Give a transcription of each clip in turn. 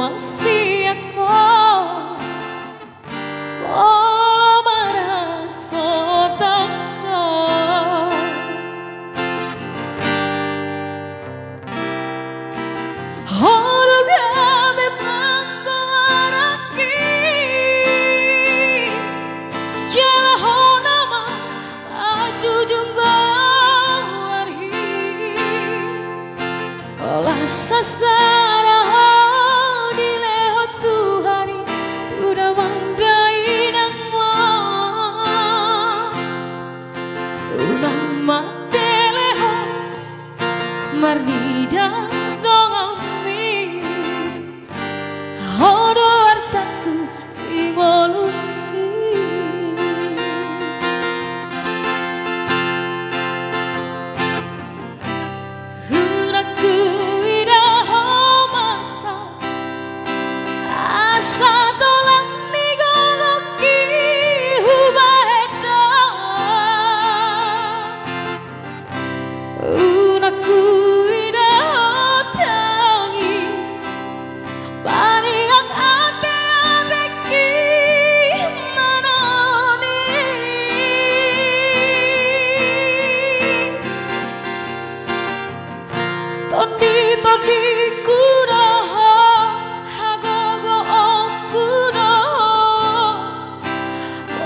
masih aku walau merasa takut Horogabe panggoaraki Jalahonama ajujunggoarhi Olah sasara dileho Tuhari Tuda manggai nangwa Tulang mateleho Marnida dongami Hodo artaku ingolumi Huraku iraho masa Asa tolak nigogoki hubaheda Unaku iraho tangis Baniak ate-ateki manoni Tondi kuraho hagogo okuraho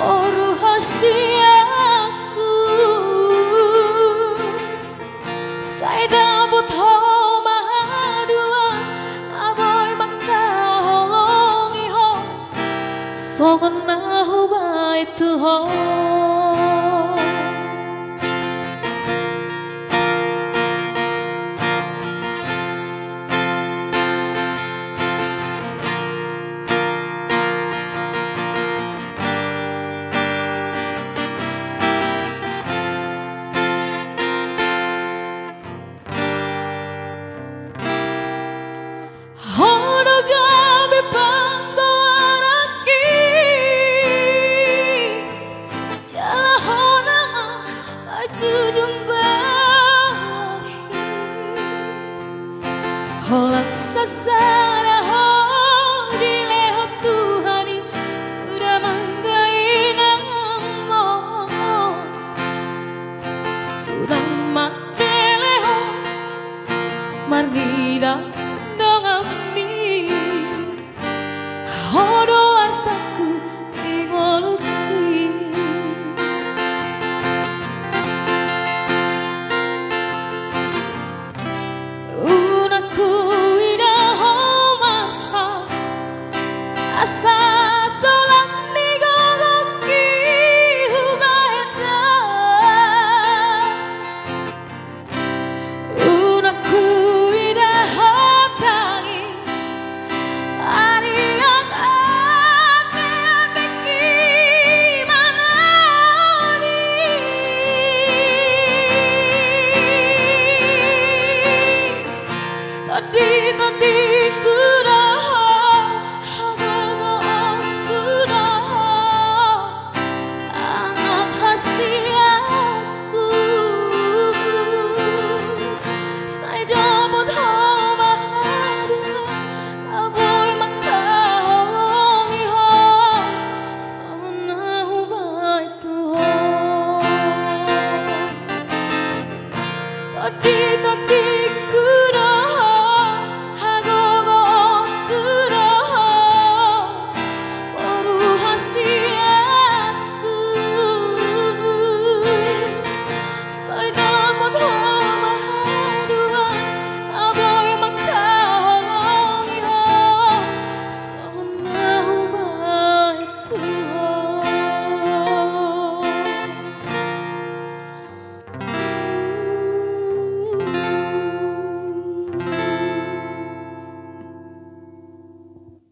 Oru hasiaku Saida butho mahadua Aboy makaholongi ho Songon nahu baitu ho Horogabe panggoaraki Jalahonama ajujunggoarhi Holak sasara dileho Tuhari Tuda manggai nangmo Turang mateleho Marnida dongami Hodo artaku ingolumi Unaku iraho masa Asa tolak nigogoki hubaheda Unaku iraho tangis Baniak ate-ateki manoni Tadi kuraho hagogo okuraho Anak hasiaku Saida butho mahadua Aboy makaholongi ho Songon nahu baitu ho Tadi kuraho hagogo okuraho Oru hasiaku Saida butho mahadua Aboy makaholongi ho Songon nahu baitu ho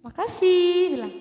Makasih bilang